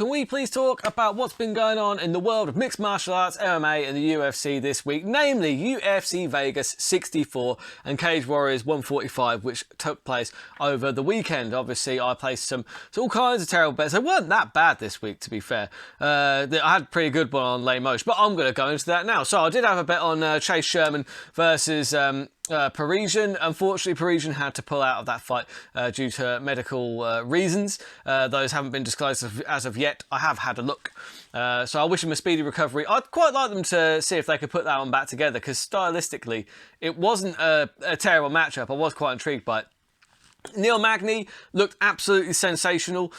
can we please talk about what's been going on in the world of mixed martial arts, MMA and the UFC this week, namely UFC Vegas 64 and Cage Warriors 145, which took place over the weekend. Obviously, I placed all kinds of terrible bets. They weren't that bad this week, to be fair. I had a pretty good one on Lemos, but I'm going to go into that now. So I did have a bet on Chase Sherman versus Parisian. Unfortunately, Parisian had to pull out of that fight due to medical reasons. Those haven't been disclosed as of yet. I have had a look. So I wish him a speedy recovery. I'd quite like them to see if they could put that one back together, because stylistically, it wasn't a terrible matchup. I was quite intrigued by it. Neil Magny looked absolutely sensational.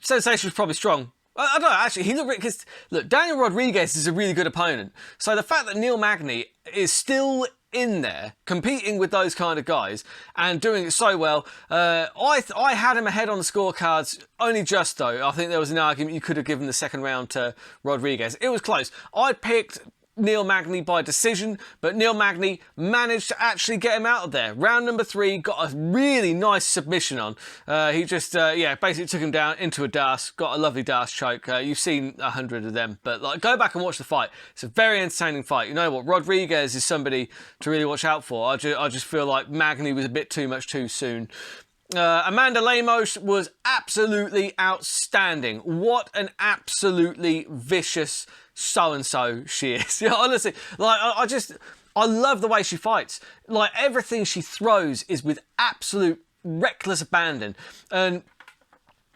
Sensational is probably strong. I don't know, actually, he looked... Because, look, Daniel Rodriguez is a really good opponent. So the fact that Neil Magny is still in there, competing with those kind of guys, and doing it so well, I had him ahead on the scorecards, only just, though. I think there was an argument you could have given the second round to Rodriguez. It was close. I picked Neil Magny by decision, but Neil Magny managed to actually get him out of there. Round number 3, got a really nice submission on. He just, basically took him down into a Das, got a lovely Das choke. You've seen 100 of them, but go back and watch the fight. It's a very entertaining fight. You know what? Rodriguez is somebody to really watch out for. I just feel like Magny was a bit too much too soon. Amanda Lemos was absolutely outstanding. What an absolutely vicious so-and-so she is. You know, honestly, I love the way she fights. Like, everything she throws is with absolute reckless abandon. And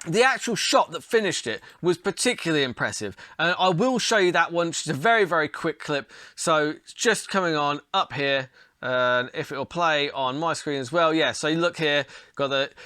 the actual shot that finished it was particularly impressive. And I will show you that one. It's a very, very quick clip. So it's just coming on up here. And if it'll play on my screen as well, yeah. So you look here,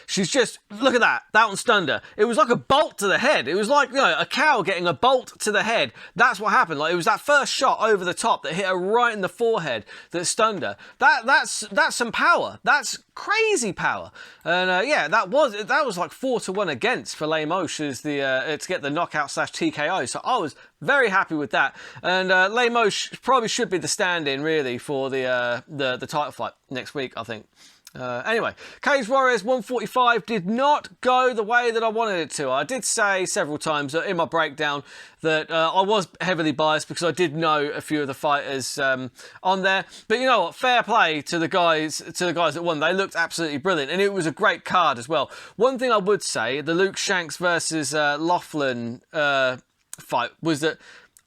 she's just, look at that. That one stunned her. It was like a bolt to the head. It was like, you know, a cow getting a bolt to the head. That's what happened. Like, it was that first shot over the top that hit her right in the forehead that stunned her. That's some power. That's crazy power. And that was like 4-1 against for Lemos as to get the knockout / TKO. So I was very happy with that. And Lemos probably should be the stand-in really for the title fight next week, I think. Anyway, Cage Warriors 145 did not go the way that I wanted it to. I did say several times in my breakdown that I was heavily biased because I did know a few of the fighters on there. But you know what? Fair play to the guys that won. They looked absolutely brilliant, and it was a great card as well. One thing I would say, the Luke Shanks versus Laughlin fight, was that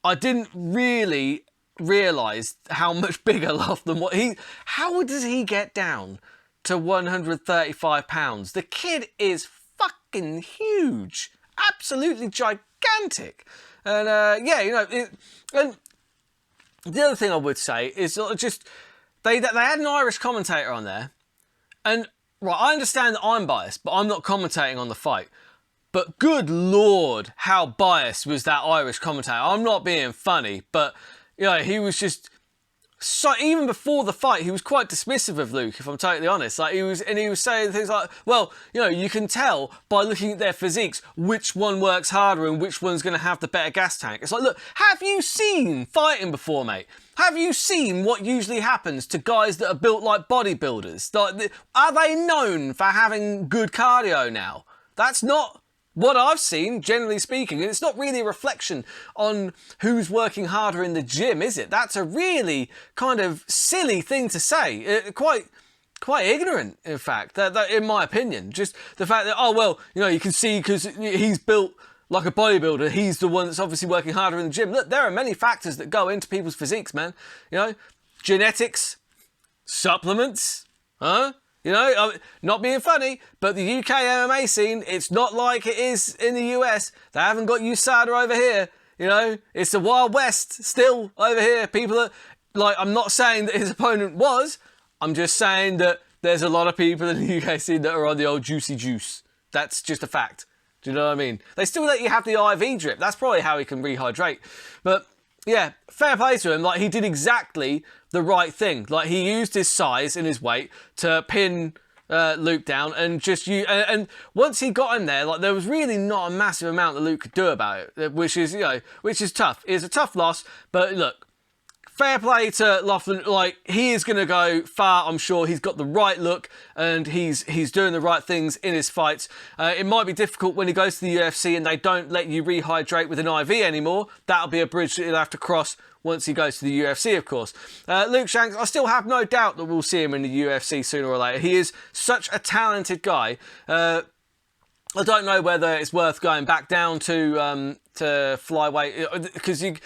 I didn't really realise how much bigger Laughlin was. How does he get down to 135 pounds? The kid is fucking huge, absolutely gigantic. And and the other thing I would say is just they had an Irish commentator on there, and right, I understand that I'm biased, but I'm not commentating on the fight. But good lord, how biased was that Irish commentator? I'm not being funny, but you know, he was just so, even before the fight, he was quite dismissive of Luke, if I'm totally honest. Like, he was saying things like, well, you know, you can tell by looking at their physiques which one works harder and which one's going to have the better gas tank. It's like, look, have you seen fighting before, mate? Have you seen what usually happens to guys that are built like bodybuilders? Like, are they known for having good cardio now? That's not what I've seen, generally speaking, and it's not really a reflection on who's working harder in the gym, is it? That's a really kind of silly thing to say. Quite ignorant, in fact, that in my opinion. Just the fact that, oh, well, you know, you can see because he's built like a bodybuilder, he's the one that's obviously working harder in the gym. Look, there are many factors that go into people's physiques, man. You know, genetics, supplements, You know, not being funny, but the UK MMA scene, it's not like it is in the US. They haven't got USADA over here. You know, it's the Wild West still over here. People are, like, I'm not saying that his opponent was. I'm just saying that there's a lot of people in the UK scene that are on the old juicy juice. That's just a fact. Do you know what I mean? They still let you have the IV drip. That's probably how he can rehydrate. But yeah, fair play to him. Like, he did exactly the right thing. Like, he used his size and his weight to pin Luke down, and just and once he got him there, like, there was really not a massive amount that Luke could do about it, which is, you know, which is tough. It's a tough loss, but look, fair play to Laughlin. Like, he is going to go far, I'm sure. He's got the right look and he's doing the right things in his fights. It might be difficult when he goes to the UFC and they don't let you rehydrate with an IV anymore. That'll be a bridge that he'll have to cross once he goes to the UFC, of course. Luke Shanks, I still have no doubt that we'll see him in the UFC sooner or later. He is such a talented guy. I don't know whether it's worth going back down to flyweight, because you're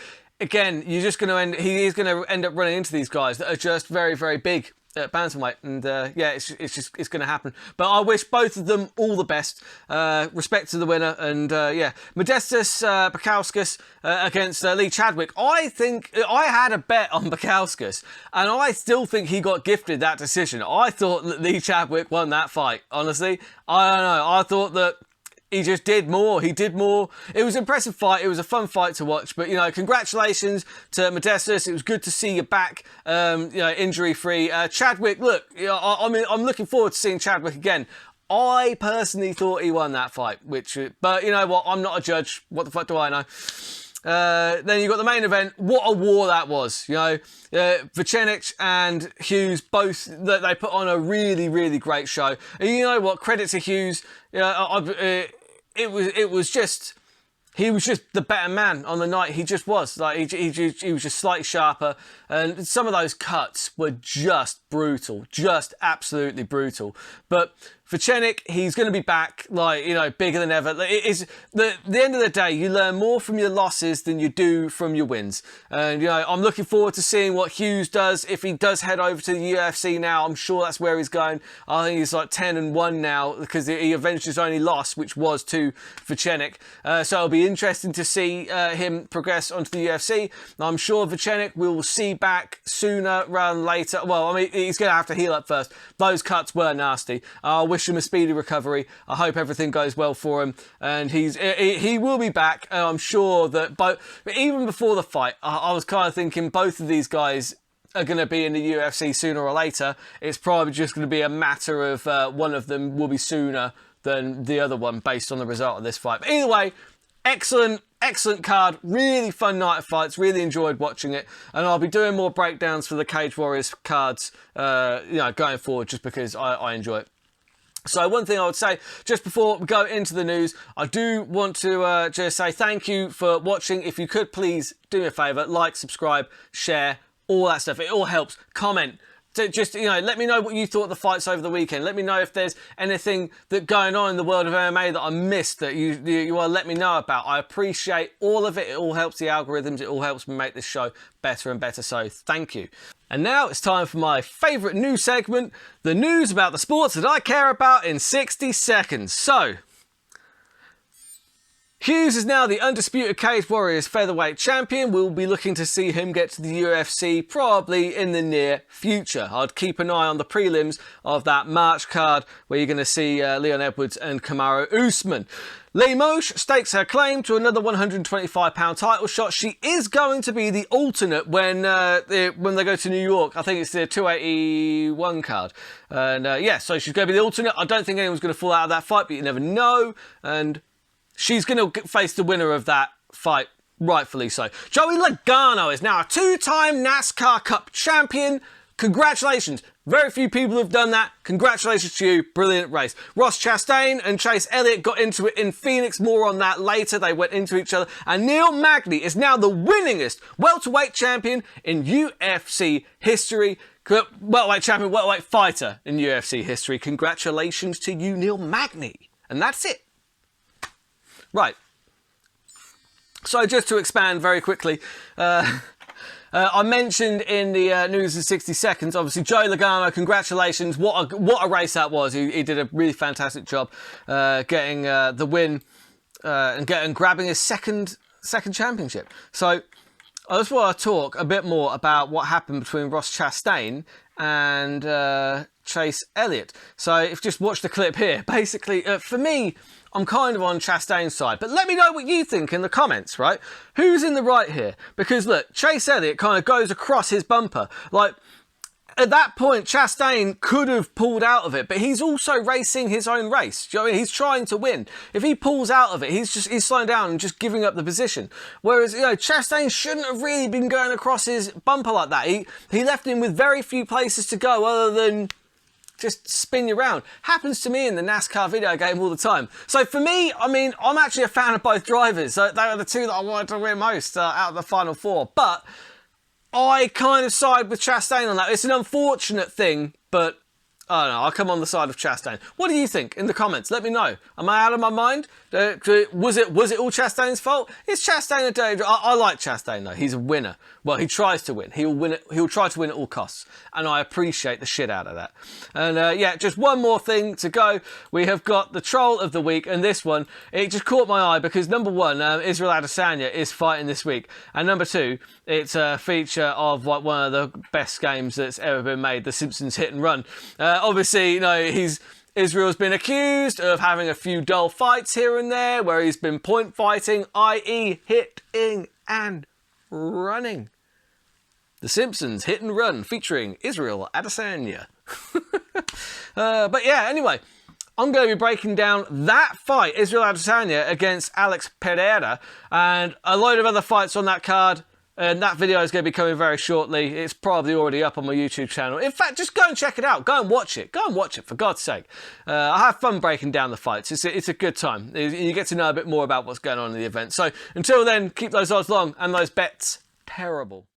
just going to he is going to end up running into these guys that are just very, very big at bantamweight, and it's going to happen. But I wish both of them all the best. Respect to the winner, and Modestas Bukauskas against Lee Chadwick. I think I had a bet on Bukauskas, and I still think he got gifted that decision. I thought that Lee Chadwick won that fight. Honestly, I don't know. I thought that he just did more. He did more. It was an impressive fight. It was a fun fight to watch. But, congratulations to Modestas. It was good to see you back, injury-free. Chadwick, look, I'm looking forward to seeing Chadwick again. I personally thought he won that fight, but you know what? I'm not a judge. What the fuck do I know? Then you got the main event. What a war that was. Vucenic and Hughes, both, they put on a really, really great show. And you know what? Credit to Hughes. It was just, he was just the better man on the night. He just was. Like, he was just slightly sharper. And some of those cuts were just brutal. Just absolutely brutal. But Vucenic, he's going to be back, bigger than ever. It's the end of the day, you learn more from your losses than you do from your wins. And, I'm looking forward to seeing what Hughes does. If he does head over to the UFC now, I'm sure that's where he's going. I think he's like 10-1 now because he avenged his only loss, which was to Vucenic. So it'll be interesting to see him progress onto the UFC. I'm sure Vucenic will see back sooner rather than later. Well, I mean, he's going to have to heal up first. Those cuts were nasty. I wish him a speedy recovery. I hope everything goes well for him, and he will be back. And I'm sure that even before the fight, I was kind of thinking both of these guys are going to be in the UFC sooner or later. It's probably just going to be a matter of one of them will be sooner than the other one based on the result of this fight. But either way, excellent card, really fun night of fights, really enjoyed watching it, and I'll be doing more breakdowns for the Cage Warriors cards going forward, just because I enjoy it. So one thing I would say, just before we go into the news, I do want to just say thank you for watching. If you could please do me a favour, like, subscribe, share, all that stuff. It all helps. Comment. Just, let me know what you thought of the fights over the weekend. Let me know if there's anything that going on in the world of MMA that I missed that you want to let me know about. I appreciate all of it. It all helps the algorithms. It all helps me make this show better and better. So thank you. And now it's time for my favourite news segment, the news about the sports that I care about in 60 seconds. So, Hughes is now the undisputed Cage Warriors featherweight champion. We'll be looking to see him get to the UFC probably in the near future. I'd keep an eye on the prelims of that March card where you're going to see Leon Edwards and Kamaru Usman. Lee Mosh stakes her claim to another £125 title shot. She is going to be the alternate when they go to New York. I think it's the 281 card. And so she's going to be the alternate. I don't think anyone's going to fall out of that fight, but you never know. And she's going to face the winner of that fight, rightfully so. Joey Logano is now a two-time NASCAR Cup champion. Congratulations. Very few people have done that. Congratulations to you. Brilliant race. Ross Chastain and Chase Elliott got into it in Phoenix. More on that later. They went into each other. And Neil Magny is now the winningest welterweight champion in UFC history. Welterweight champion, welterweight fighter in UFC history. Congratulations to you, Neil Magny. And that's it. Right. So just to expand very quickly, I mentioned in the news in 60 seconds, obviously, Joey Logano, congratulations. What a race that was. He did a really fantastic job getting the win and grabbing his second championship. So I just want to talk a bit more about what happened between Ross Chastain and Chase Elliott. So if you just watch the clip here, basically, for me, I'm kind of on Chastain's side, but let me know what you think in the comments, right? Who's in the right here? Because look, Chase Elliott kind of goes across his bumper. Like, at that point, Chastain could have pulled out of it, but he's also racing his own race. Do you know what I mean? He's trying to win. If he pulls out of it, he's slowing down and just giving up the position. Whereas, Chastain shouldn't have really been going across his bumper like that. He left him with very few places to go other than just spin you around. Happens to me in the NASCAR video game all the time. So for me, I mean, I'm actually a fan of both drivers. They are the two that I wanted to win most out of the final four. But I kind of side with Chastain on that. It's an unfortunate thing, but I don't know. I'll come on the side of Chastain. What do you think in the comments? Let me know. Am I out of my mind? Was it all Chastain's fault? Is Chastain a danger? I like Chastain though. He's a winner. Well, he tries to win. He'll win it. He'll try to win at all costs, and I appreciate the shit out of that. And yeah, just one more thing to go. We have got the troll of the week, and this one it just caught my eye because number one, Israel Adesanya is fighting this week, and number two, it's a feature of like one of the best games that's ever been made, The Simpsons Hit and Run. Obviously, Israel's been accused of having a few dull fights here and there where he's been point fighting, i.e. hitting and running. The Simpsons Hit and Run featuring Israel Adesanya. But yeah, anyway, I'm going to be breaking down that fight, Israel Adesanya against Alex Pereira, and a load of other fights on that card. And that video is going to be coming very shortly. It's probably already up on my YouTube channel. In fact, just go and check it out. Go and watch it. Go and watch it, for God's sake. I have fun breaking down the fights. It's a good time. You get to know a bit more about what's going on in the event. So until then, keep those odds long and those bets terrible.